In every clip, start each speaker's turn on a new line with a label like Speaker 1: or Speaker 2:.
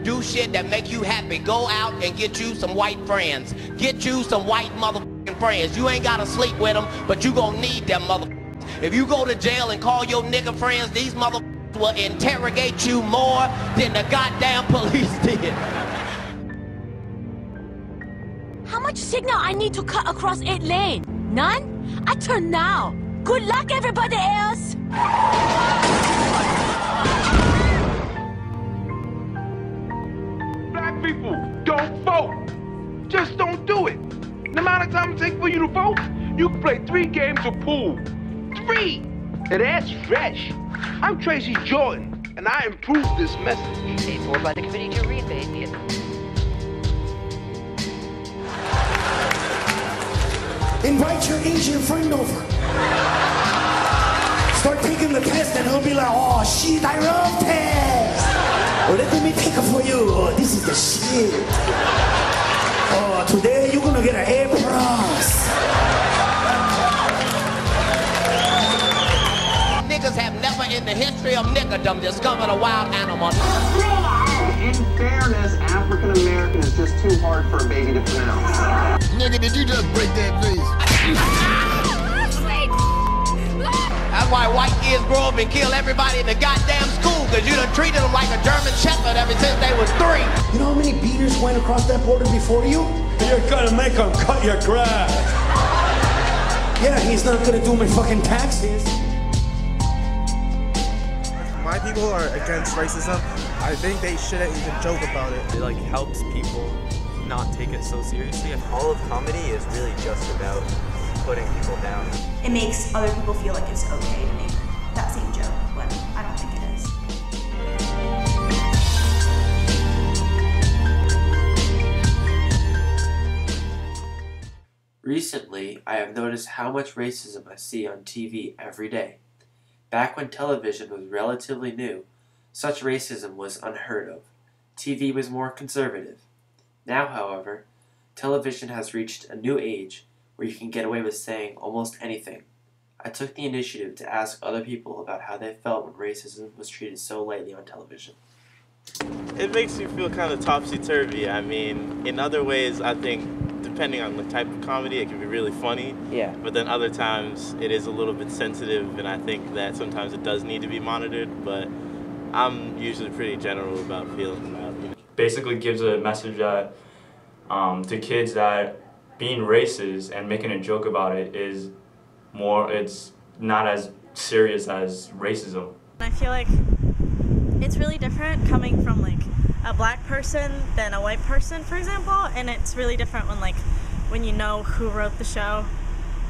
Speaker 1: Do shit that make you happy. Go out and get you some white friends. Get you some white motherfucking friends. You ain't gotta sleep with them, but you gonna need them motherfuckers. If you go to jail and call your nigga friends, these motherfuckers will interrogate you more than the goddamn police did.
Speaker 2: How much signal I need to cut across 8 lane? None? I turn now. Good luck, everybody else.
Speaker 3: Black people, don't vote. Just don't do it. The amount of time it takes for you to vote, you can play 3 games of pool. 3! And that's fresh. I'm Tracy Jordan, and I improved this message.
Speaker 4: Paid for by the committee to reinvade Vietnam.
Speaker 5: Invite your Asian friend over. Start taking the test and he'll be like, oh shit, I love tests. Oh, let me take it for you. Oh, this is the shit. Oh, today you're gonna get an A+.
Speaker 1: Niggas have never in the history of niggerdom discovered a wild animal.
Speaker 6: In fairness, African American is just too hard for a baby to pronounce.
Speaker 7: Nigga, did you just break that vase?
Speaker 1: That's why white kids grow up and kill everybody in the goddamn school, because you done treated them like a German Shepherd ever since they was 3.
Speaker 5: You know how many beaters went across that border before you?
Speaker 8: You're gonna make them cut your grass.
Speaker 5: Yeah, he's not gonna do my fucking taxes.
Speaker 9: My people are against racism. I think they shouldn't even joke about it.
Speaker 10: It helps people not take it so seriously.
Speaker 11: All of comedy is really just about putting people down.
Speaker 12: It makes other people feel like it's okay to make that same joke when I don't think it is.
Speaker 13: Recently, I have noticed how much racism I see on TV every day. Back when television was relatively new, such racism was unheard of. TV was more conservative. Now, however, television has reached a new age where you can get away with saying almost anything. I took the initiative to ask other people about how they felt when racism was treated so lightly on television.
Speaker 10: It makes you feel kind of topsy-turvy. I mean, in other ways, I think, depending on the type of comedy, it can be really funny.
Speaker 11: Yeah.
Speaker 10: But then other times, it is a little bit sensitive, and I think that sometimes it does need to be monitored, but I'm usually pretty general about feeling about it.
Speaker 14: Basically gives a message that to kids that being racist and making a joke about it is it's not as serious as racism.
Speaker 15: I feel like it's really different coming from a black person than a white person, for example, and it's really different when you know who wrote the show.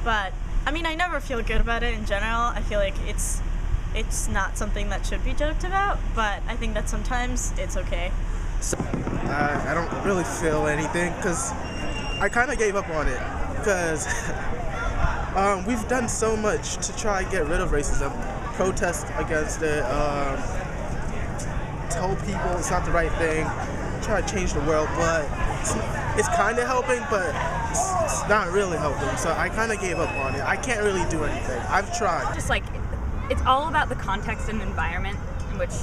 Speaker 15: But I mean, I never feel good about it in general. I feel like it's not something that should be joked about, but I think that sometimes it's okay.
Speaker 9: I don't really feel anything because I kind of gave up on it because we've done so much to try and get rid of racism, protest against it, tell people it's not the right thing, try to change the world, but it's kind of helping, but it's not really helping, so I kind of gave up on it. I can't really do anything. I've tried.
Speaker 16: Just it's all about the context and environment in which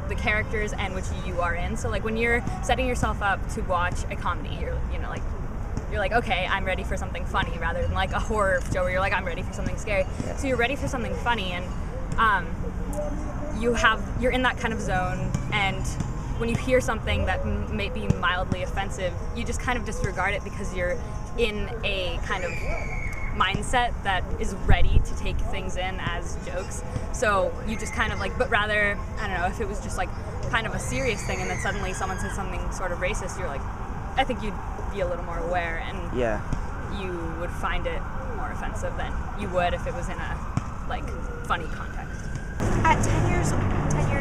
Speaker 16: the characters and which you are in. So when you're setting yourself up to watch a comedy, you're like, okay, I'm ready for something funny, rather than a horror show where you're like, I'm ready for something scary. Yeah. So you're ready for something funny, and you're in that kind of zone, and when you hear something that may be mildly offensive, you just kind of disregard it because you're in a kind of mindset that is ready to take things in as jokes. So you just kind of but rather, I don't know, if it was just kind of a serious thing and then suddenly someone says something sort of racist, you're I think you'd be a little more aware, and you would find it more offensive than you would if it was in a funny context.
Speaker 17: At 10 years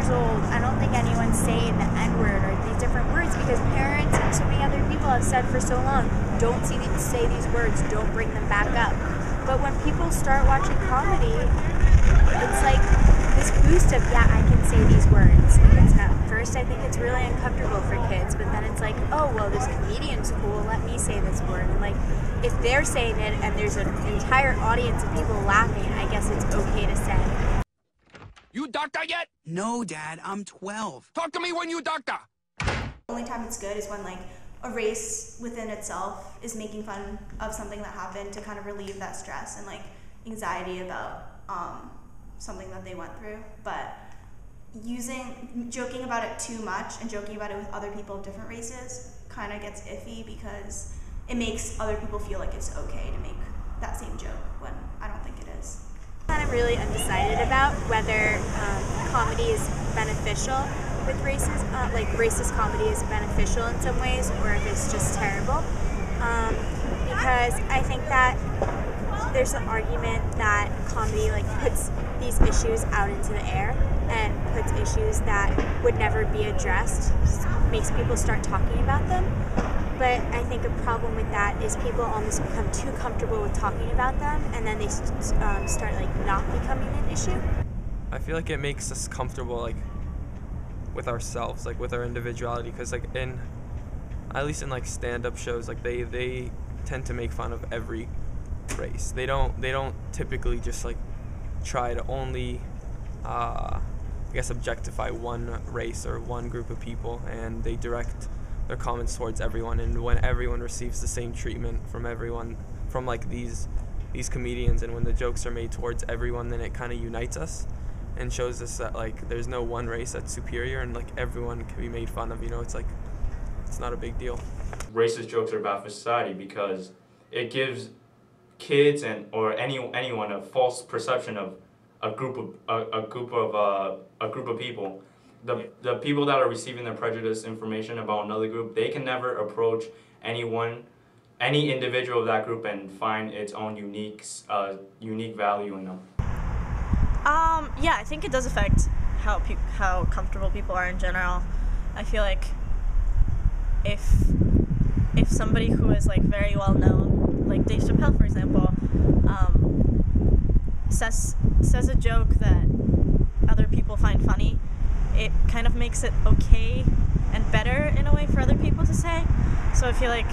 Speaker 17: old, I don't think anyone's saying the N-word or these different words because parents and so many other people have said for so long, don't say these words, don't bring them back up. But when people start watching comedy, it's this boost of, yeah, I can say these words. At first, I think it's really uncomfortable for kids, but then it's oh, well, this comedian's cool, let me say this word. And if they're saying it and there's an entire audience of people laughing, I guess it's okay to say.
Speaker 3: You doctor yet?
Speaker 18: No, Dad, I'm 12.
Speaker 3: Talk to me when you doctor.
Speaker 12: The only time it's good is when like a race within itself is making fun of something that happened to kind of relieve that stress and like anxiety about something that they went through. But joking about it too much and joking about it with other people of different races kind of gets iffy because it makes other people feel like it's okay to make that same joke when I don't think it is.
Speaker 17: I'm kind of really undecided about whether comedy is beneficial with races, like racist comedy is beneficial in some ways, or if it's just terrible. Because I think that there's an argument that comedy like puts these issues out into the air and puts issues that would never be addressed, makes people start talking about them. But I think a problem with that is people almost become too comfortable with talking about them, and then they start like not becoming an issue.
Speaker 18: I feel like it makes us comfortable like with ourselves, like with our individuality, because like at least in like stand-up shows, like they tend to make fun of every race. They don't typically just like try to only I guess objectify one race or one group of people, and they direct their comments towards everyone. And when everyone receives the same treatment from everyone, from like these comedians, and when the jokes are made towards everyone, then it kind of unites us and shows us that like there's no one race that's superior, and like everyone can be made fun of. You know, it's like it's not a big deal.
Speaker 14: Racist jokes are bad for society because it gives kids or anyone a false perception of a group of people. The people that are receiving the prejudiced information about another group, they can never approach any individual of that group and find its own unique value in them.
Speaker 15: Yeah, I think it does affect how comfortable people are in general. I feel like if somebody who is like very well known, like Dave Chappelle for example, says a joke that other people find funny, it kind of makes it okay and better in a way for other people to say. So I feel like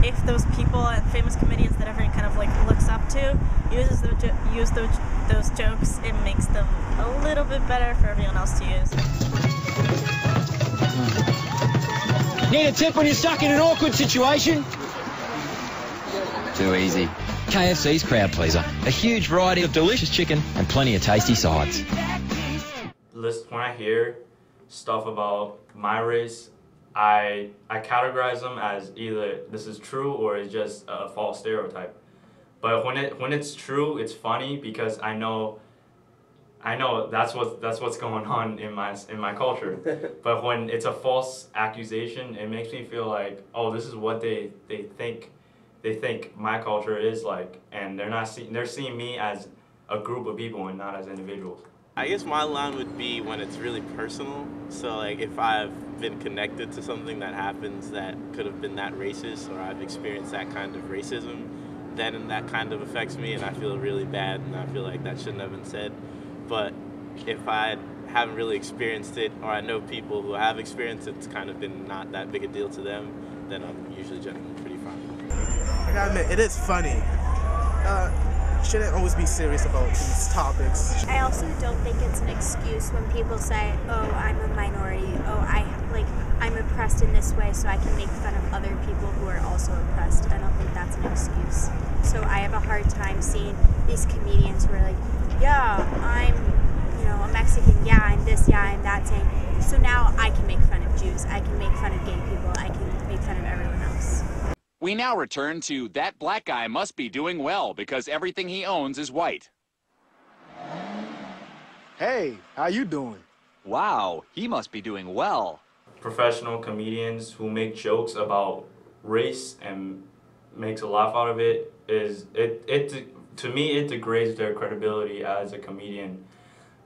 Speaker 15: if those people and famous comedians that everyone kind of like looks up to use those jokes, it makes them a little bit better for everyone else to use.
Speaker 19: Need a tip when you're stuck in an awkward situation?
Speaker 20: Too easy. KFC's Crowd Pleaser. A huge variety of delicious chicken and plenty of tasty sides.
Speaker 14: When I hear stuff about my race, I categorize them as either this is true or it's just a false stereotype. But when it's true, it's funny because I know that's what's going on in my culture. But when it's a false accusation, it makes me feel like, oh, this is what they think my culture is like, and they're seeing me as a group of people and not as individuals.
Speaker 10: I guess my line would be when it's really personal. So like if I've been connected to something that happens that could have been that racist, or I've experienced that kind of racism, then that kind of affects me and I feel really bad and I feel like that shouldn't have been said. But if I haven't really experienced it, or I know people who have experienced it, it's kind of been not that big a deal to them, then I'm usually generally pretty fine.
Speaker 9: I gotta admit, it is funny. Shouldn't always be serious about these topics.
Speaker 17: I also don't think it's an excuse when people say, oh, I'm a minority, oh, I'm oppressed in this way, so I can make fun of other people who are also oppressed. I don't think that's an excuse. So I have a hard time seeing these comedians who are like, yeah, I'm a Mexican, yeah, I'm this, yeah, I'm that, saying, so now I can make fun of Jews, I can make fun of gay people, I can make fun of everyone else.
Speaker 21: We now return to that black guy must be doing well because everything he owns is white.
Speaker 22: Hey, how you doing?
Speaker 21: Wow, he must be doing well.
Speaker 14: Professional comedians who make jokes about race and makes a laugh out of it to me it degrades their credibility as a comedian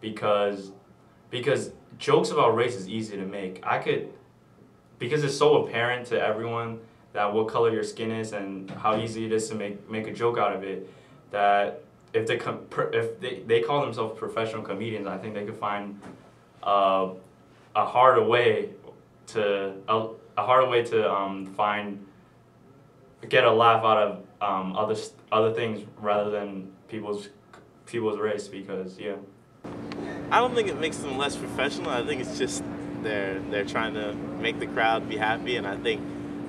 Speaker 14: because jokes about race is easy to make. Because it's so apparent to everyone that what color your skin is and how easy it is to make a joke out of it, that if they call themselves professional comedians, I think they could find a harder way to get a laugh out of other things rather than people's race, because yeah.
Speaker 10: I don't think it makes them less professional. I think it's just They're trying to make the crowd be happy, and I think,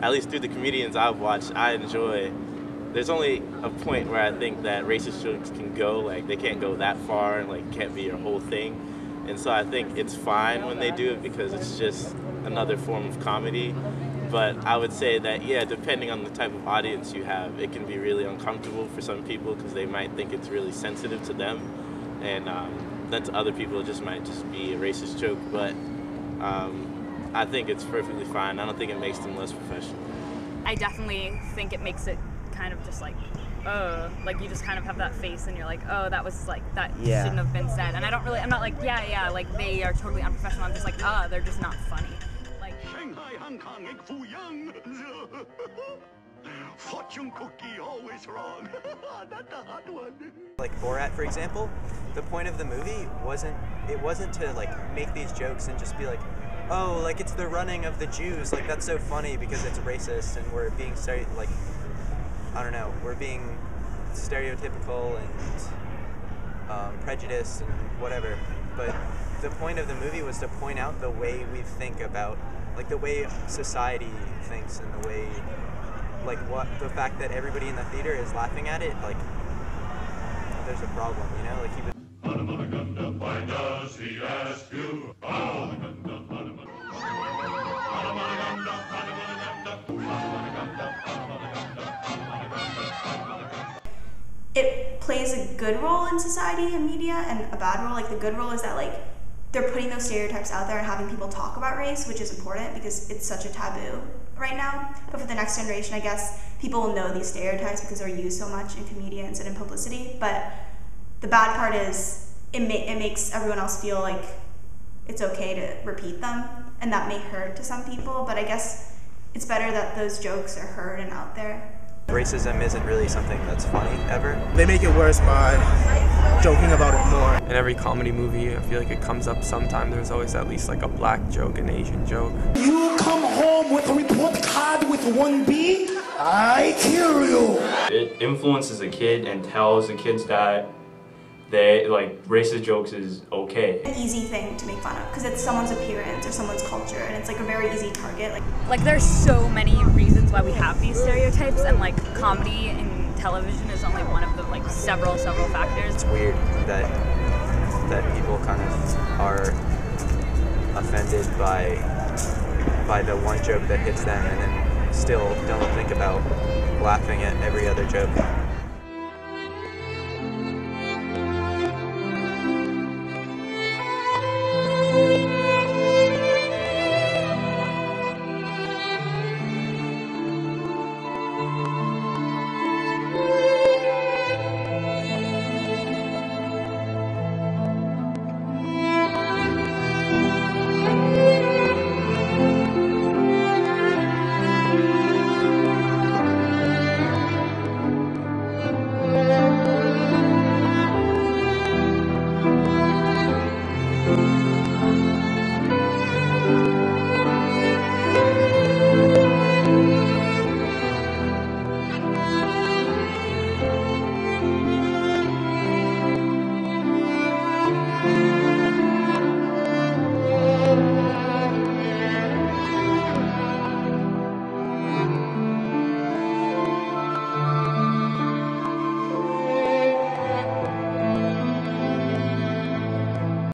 Speaker 10: at least through the comedians I've watched, I enjoy. There's only a point where I think that racist jokes can go, like they can't go that far and like can't be your whole thing. And so I think it's fine when they do it because it's just another form of comedy. But I would say that, yeah, depending on the type of audience you have, it can be really uncomfortable for some people because they might think it's really sensitive to them. And then to other people, it just might just be a racist joke. But I think it's perfectly fine. I don't think it makes them less professional.
Speaker 16: I definitely think it makes it kind of just like you just kind of have that face and you're like, oh, that was like, that shouldn't have been said. And I'm not like, yeah, like they are totally unprofessional. I'm just like, they're just not funny. Like,
Speaker 2: Shanghai, Hong Kong, egg foo young. Fortune cookie always wrong. That's a hot one.
Speaker 11: Like Borat, for example, the point of the movie wasn't to like make these jokes and just be like, oh, like it's the running of the Jews, like that's so funny because it's racist and we're being like, I don't know, we're being stereotypical and prejudiced and whatever. But the point of the movie was to point out the way we think about, like the way society thinks and the way, like what the fact that everybody in the theater is laughing at it, like there's a problem, you know? Like he was.
Speaker 2: Why does he ask you?
Speaker 12: It plays a good role in society and media and a bad role. Like the good role is that like they're putting those stereotypes out there and having people talk about race, which is important because it's such a taboo right now. But for the next generation, I guess people will know these stereotypes because they're used so much in comedians and in publicity. But the bad part is it makes everyone else feel like it's okay to repeat them, and that may hurt to some people. But I guess it's better that those jokes are heard and out there.
Speaker 11: Racism isn't really something that's funny, ever.
Speaker 9: They make it worse by joking about it more.
Speaker 18: In every comedy movie, I feel like it comes up sometime. There's always at least like a black joke, an Asian joke.
Speaker 5: You come home with a report card with 1B, I kill you.
Speaker 14: It influences a kid and tells the kids that they like racist jokes is okay.
Speaker 12: An easy thing to make fun of because it's someone's appearance or someone's culture, and it's like a very easy target.
Speaker 16: Like there's so many reasons why we have these stereotypes, and like comedy and television is only one of the like several factors.
Speaker 11: It's weird that people kind of are offended by the one joke that hits them and then still don't think about laughing at every other joke.